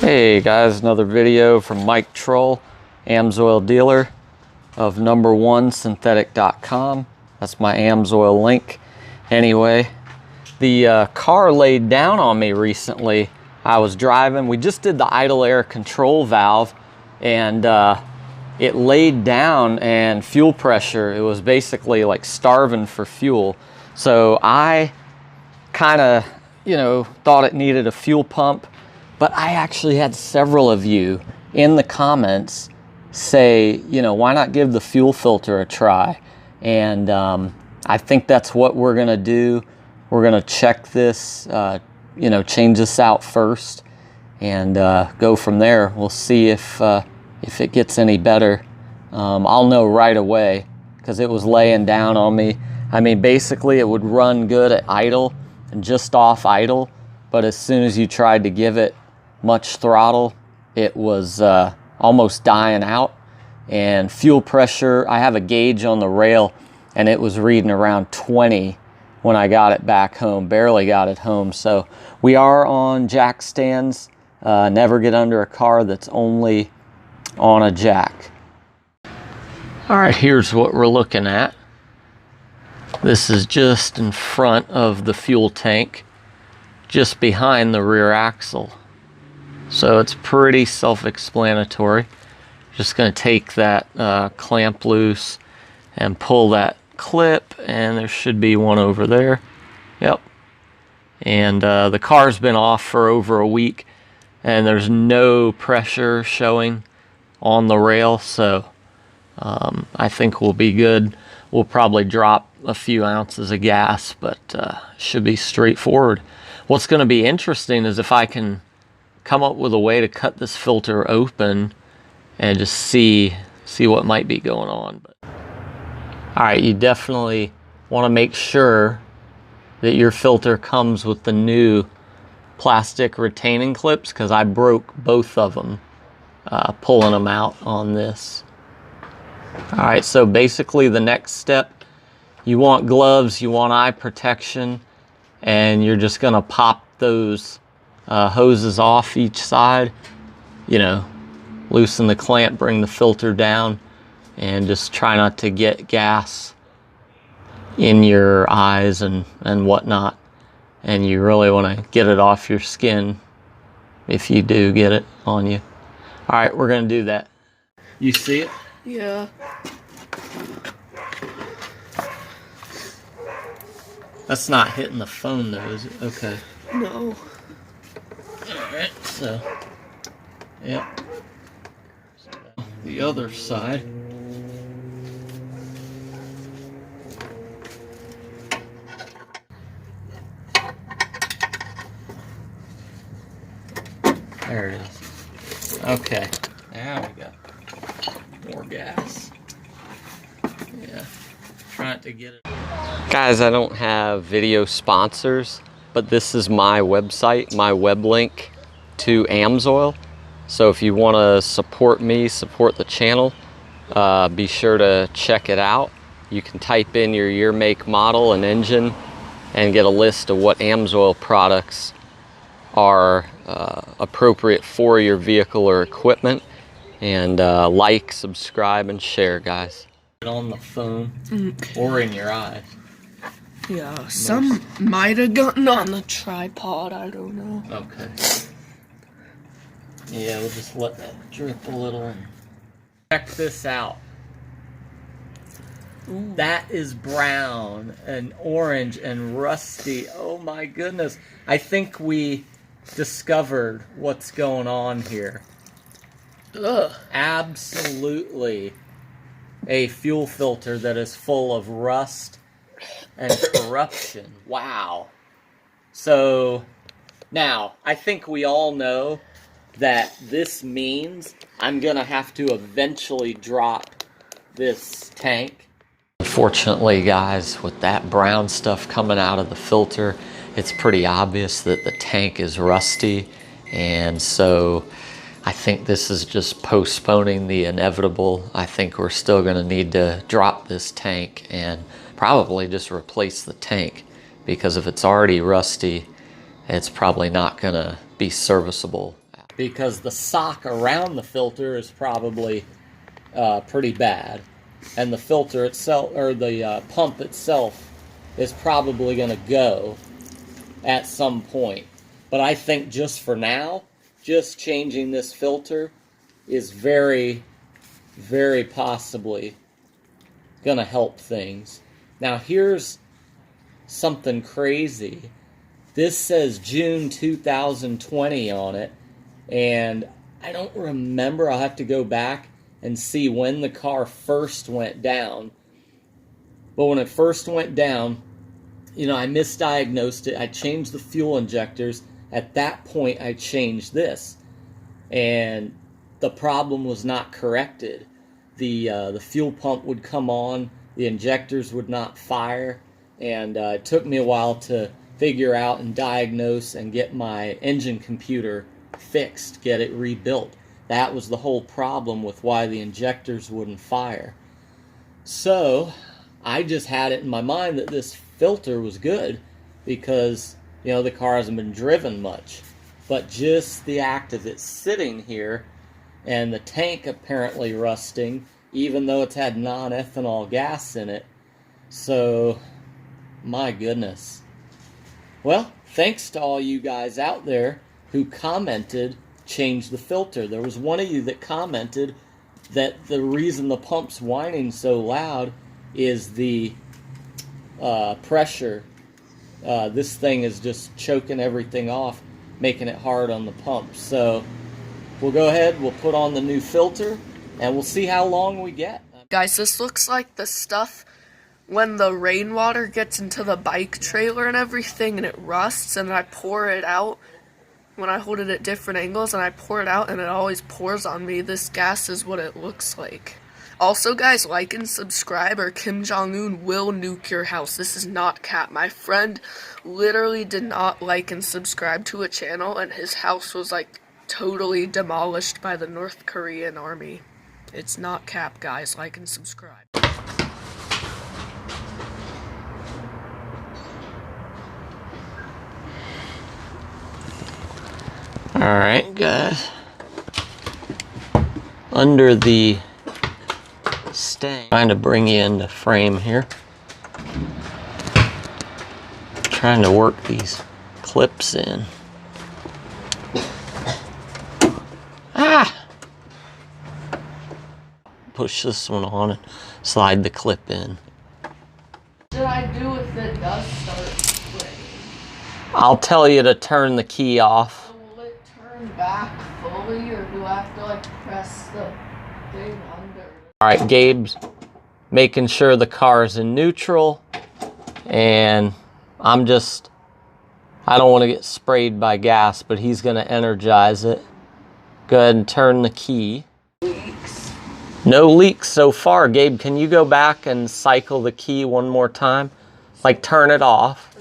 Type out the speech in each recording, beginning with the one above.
Hey guys, another video from Mike Troll, AMSOIL dealer of #1synthetic.com. That's my AMSOIL link. Anyway, the car laid down on me recently. I was driving, we just did the idle air control valve, and it laid down, and fuel pressure, it was basically like starving for fuel. So I kind of, thought it needed a fuel pump. But I actually had several of you in the comments say, why not give the fuel filter a try? And I think that's what we're gonna do. We're gonna check this, change this out first, and go from there. We'll see if it gets any better. I'll know right away because it was laying down on me. I mean, basically it would run good at idle and just off idle, but as soon as you tried to give it much throttle, it was almost dying out. And fuel pressure, I have a gauge on the rail, and it was reading around 20 when I got it back home, barely got it home. So we are on jack stands. Never get under a car that's only on a jack. All right, here's what we're looking at. This is just in front of the fuel tank, just behind the rear axle. So it's pretty self-explanatory. Just going to take that clamp loose and pull that clip, and there should be one over there. Yep. And the car's been off for over a week, and there's no pressure showing on the rail, so I think we'll be good. We'll probably drop a few ounces of gas, but should be straightforward. What's going to be interesting is if I can come up with a way to cut this filter open and just see what might be going on. But all right, you definitely want to make sure that your filter comes with the new plastic retaining clips, because I broke both of them pulling them out on this. All right, so basically the next step, you want gloves, you want eye protection, and you're just gonna pop those hoses off each side, loosen the clamp, bring the filter down, and just try not to get gas in your eyes and whatnot. And you really want to get it off your skin if you do get it on you. All right, we're going to do that. You see it? Yeah. That's not hitting the phone though, is it? Okay. No. Alright, so, yep. The other side. There it is. Okay, now we got more gas. Yeah, trying to get it. Guys, I don't have video sponsors, but this is my website, my web link to AMSOIL. So if you want to support me, support the channel, be sure to check it out. You can type in your year, make, model, and engine and get a list of what AMSOIL products are appropriate for your vehicle or equipment. And like, subscribe, and share, guys. On the phone or in your eyes. Yeah, some might have gotten on the tripod, I don't know. Okay. Yeah, we'll just let that drip a little. Check this out. Ooh. That is brown and orange and rusty. Oh my goodness. I think we discovered what's going on here. Ugh. Absolutely a fuel filter that is full of rust and corruption. Wow. So now I think we all know that this means I'm gonna have to eventually drop this tank. Unfortunately, guys, with that brown stuff coming out of the filter, it's pretty obvious that the tank is rusty, and so I think this is just postponing the inevitable. I think we're still gonna need to drop this tank and probably just replace the tank, because if it's already rusty, it's probably not gonna be serviceable. because the sock around the filter is probably pretty bad, and the filter itself, or the pump itself, is probably going to go at some point. But I think just for now, just changing this filter is very, very possibly going to help things. Now here's something crazy. This says June 2020 on it, and I don't remember. I'll have to go back and see when the car first went down. But when it first went down, you know, I misdiagnosed it. I changed the fuel injectors. At that point, I changed this, and the problem was not corrected. The fuel pump would come on, the injectors would not fire, and it took me a while to figure out and diagnose and get my engine computer fixed, get it rebuilt. That was the whole problem with why the injectors wouldn't fire. So I just had it in my mind that this filter was good because, you know, the car hasn't been driven much. But just the act of it sitting here and the tank apparently rusting, even though it's had non-ethanol gas in it. So, my goodness. Well, thanks to all you guys out there who commented, change the filter. There was one of you that commented that the reason the pump's whining so loud is the pressure. This thing is just choking everything off, making it hard on the pump. So we'll go ahead, we'll put on the new filter, and we'll see how long we get. Guys, this looks like the stuff when the rainwater gets into the bike trailer and everything and it rusts, and I pour it out when I hold it at different angles and I pour it out and it always pours on me. This gas is what it looks like. Also, guys, like and subscribe or Kim Jong-un will nuke your house. This is not cap. My friend literally did not like and subscribe to a channel and his house was like totally demolished by the North Korean army. It's not cap, guys. Like and subscribe. Alright, guys. Under the stand, trying to bring you into frame here. Trying to work these clips in. Ah! Push this one on and slide the clip in. What should I do if it does start swinging? I'll tell you to turn the key off. Will it turn back fully, or do I have to like press the thing under? Alright, Gabe's making sure the car is in neutral, and I don't want to get sprayed by gas, but he's going to energize it. Go ahead and turn the key. Leaks. No leaks so far. Gabe, can you go back and cycle the key one more time? Like turn it off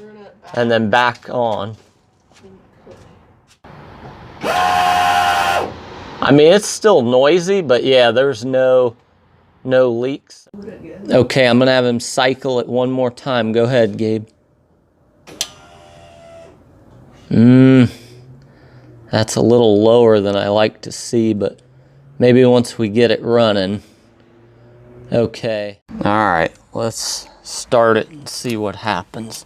and then back on. I mean, it's still noisy, but yeah, there's no leaks. Okay, I'm gonna have him cycle it one more time. Go ahead, Gabe. That's a little lower than I like to see, but maybe once we get it running. Okay. All right, let's start it and see what happens.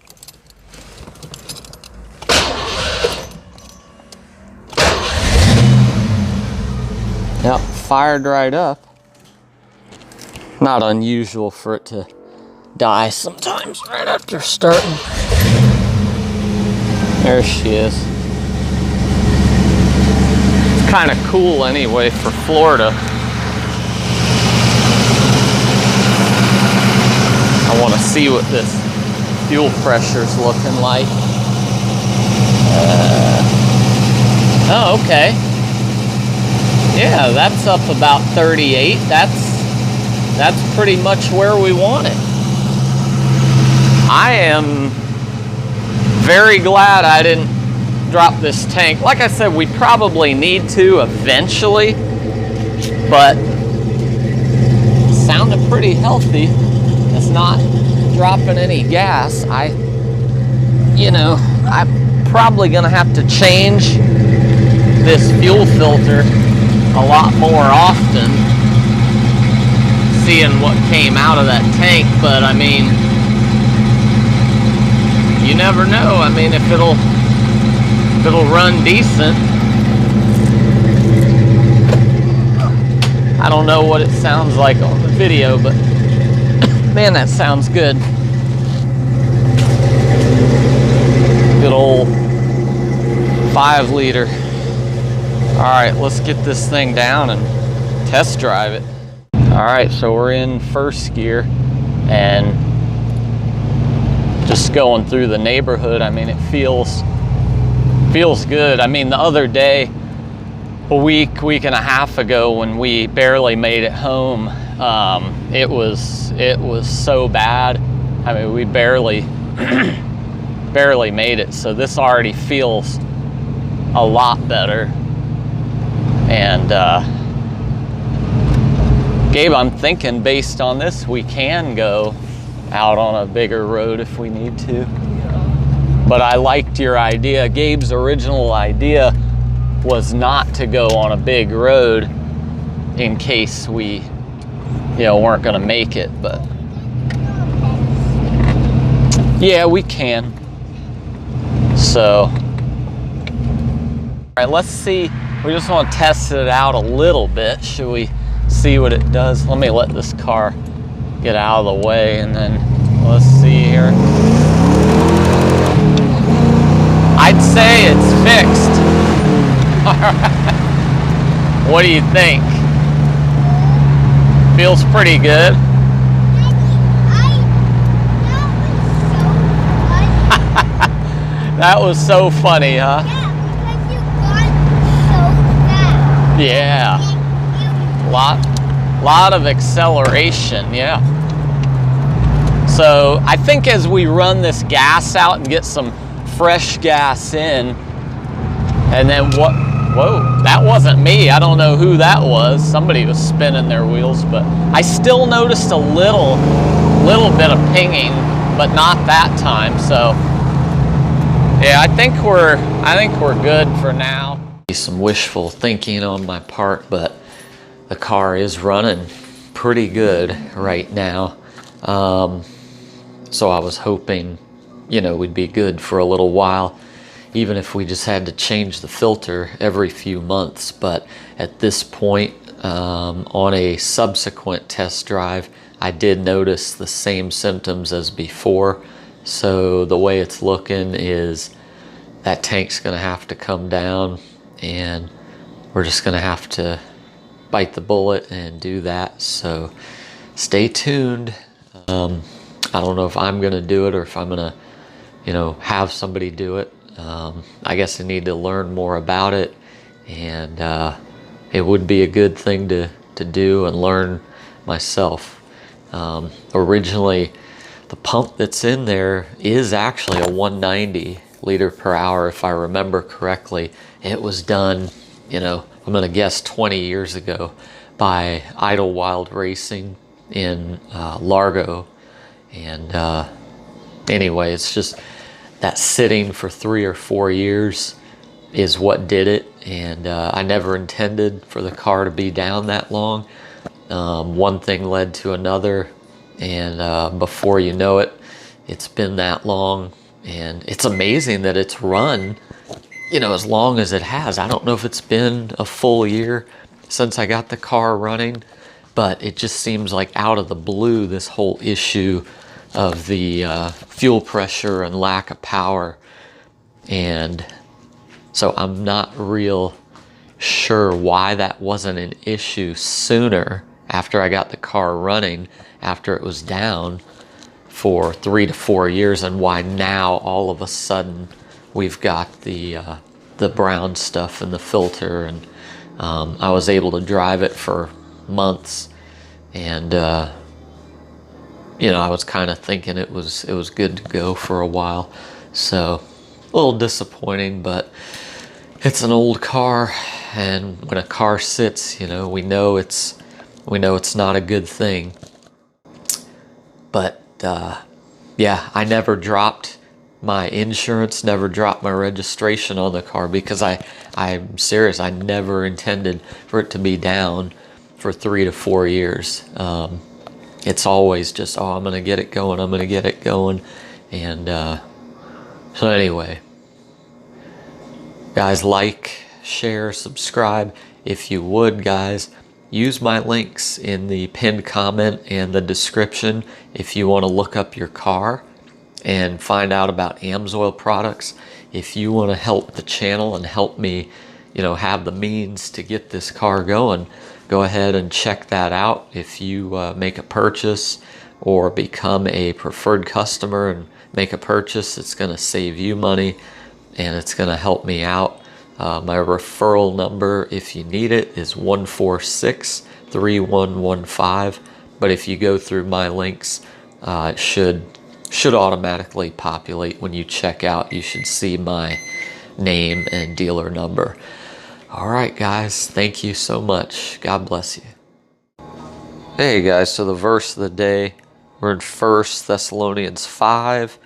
Yep, fired right up. Not unusual for it to die sometimes right after starting. There she is. It's kind of cool anyway for Florida. I want to see what this fuel pressure's looking like. Oh, okay. Yeah, that's up about 38. That's pretty much where we want it. I am very glad I didn't drop this tank. Like I said, we probably need to eventually, but it sounded pretty healthy. It's not dropping any gas. I'm probably gonna have to change this fuel filter a lot more often, seeing what came out of that tank. But I mean, you never know. I mean, if it'll run decent. I don't know what it sounds like on the video, but man, that sounds good. Good old 5 liter. All right, let's get this thing down and test drive it. All right, so we're in first gear and just going through the neighborhood. I mean, it feels good. I mean, the other day, a week and a half ago, when we barely made it home, it was so bad. I mean, we barely made it. So this already feels a lot better. And Gabe, I'm thinking based on this, we can go out on a bigger road if we need to. But I liked your idea. Gabe's original idea was not to go on a big road in case we, weren't gonna make it. But yeah, we can. So, all right, let's see. We just want to test it out a little bit. Should we see what it does? Let me let this car get out of the way, and then let's see here. I'd say it's fixed. All right. What do you think? Feels pretty good. That was so funny, huh? Yeah, lot of acceleration, yeah. So I think as we run this gas out and get some fresh gas in, and then whoa, that wasn't me. I don't know who that was. Somebody was spinning their wheels, but I still noticed a little bit of pinging, but not that time. So yeah, I think we're good for now. Some wishful thinking on my part, but the car is running pretty good right now. So I was hoping, we'd be good for a little while, even if we just had to change the filter every few months. But at this point, on a subsequent test drive, I did notice the same symptoms as before. So the way it's looking is that tank's gonna have to come down, and we're just gonna have to bite the bullet and do that. So stay tuned. I don't know if I'm gonna do it or if I'm gonna, have somebody do it. I guess I need to learn more about it, and it would be a good thing to do and learn myself. Originally, the pump that's in there is actually a 190 liter per hour, if I remember correctly. It was done, I'm gonna guess 20 years ago by Idlewild Racing in Largo. And anyway, it's just that sitting for 3 or 4 years is what did it. And I never intended for the car to be down that long. One thing led to another, and before you know it, it's been that long. And it's amazing that it's run, as long as it has. I don't know if it's been a full year since I got the car running, but it just seems like out of the blue, this whole issue of the fuel pressure and lack of power. And so I'm not real sure why that wasn't an issue sooner after I got the car running, after it was down for 3 to 4 years, and why now all of a sudden we've got the brown stuff in the filter. And I was able to drive it for months, and I was kind of thinking it was good to go for a while. So a little disappointing, but it's an old car, and when a car sits, we know it's not a good thing. But yeah, I never dropped my insurance, never dropped my registration on the car, because I'm serious. I never intended for it to be down for 3 to 4 years. It's always just, oh, I'm going to get it going. I'm going to get it going. And so anyway, guys, like, share, subscribe. If you would, guys, use my links in the pinned comment and the description if you want to look up your car and find out about AMSOIL products. If you want to help the channel and help me, have the means to get this car going, go ahead and check that out. If you make a purchase or become a preferred customer and make a purchase, it's going to save you money and it's going to help me out. My referral number, if you need it, is 146-3115. But if you go through my links, it should automatically populate when you check out. You should see my name and dealer number. All right, guys, thank you so much. God bless you. Hey, guys, so the verse of the day, we're in 1 Thessalonians 5,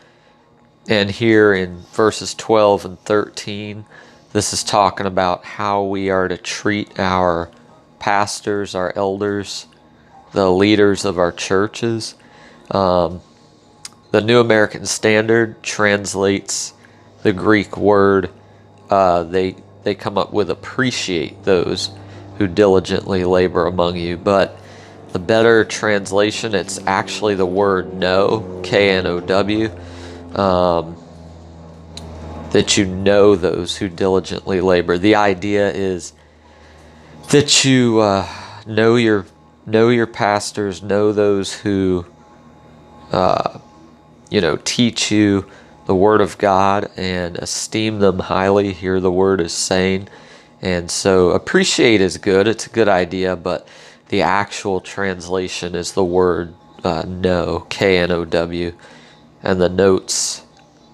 and here in verses 12 and 13, this is talking about how we are to treat our pastors, our elders, the leaders of our churches. The New American Standard translates the Greek word, they come up with appreciate those who diligently labor among you. But the better translation, it's actually the word know, K-N-O-W, that you know those who diligently labor. The idea is that you know your pastors, know those who teach you the Word of God, and esteem them highly. Hear the Word is saying. And so appreciate is good. It's a good idea, but the actual translation is the word know, K-N-O-W. And the notes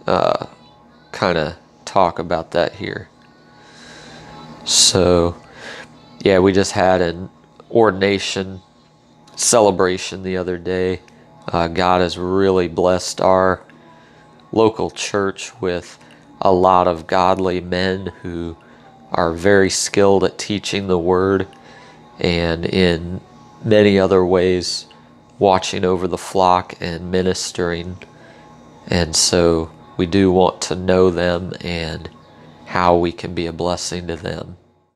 kind of talk about that here. So, yeah, we just had an ordination celebration the other day. God has really blessed our local church with a lot of godly men who are very skilled at teaching the Word, and in many other ways watching over the flock and ministering. And so we do want to know them and how we can be a blessing to them.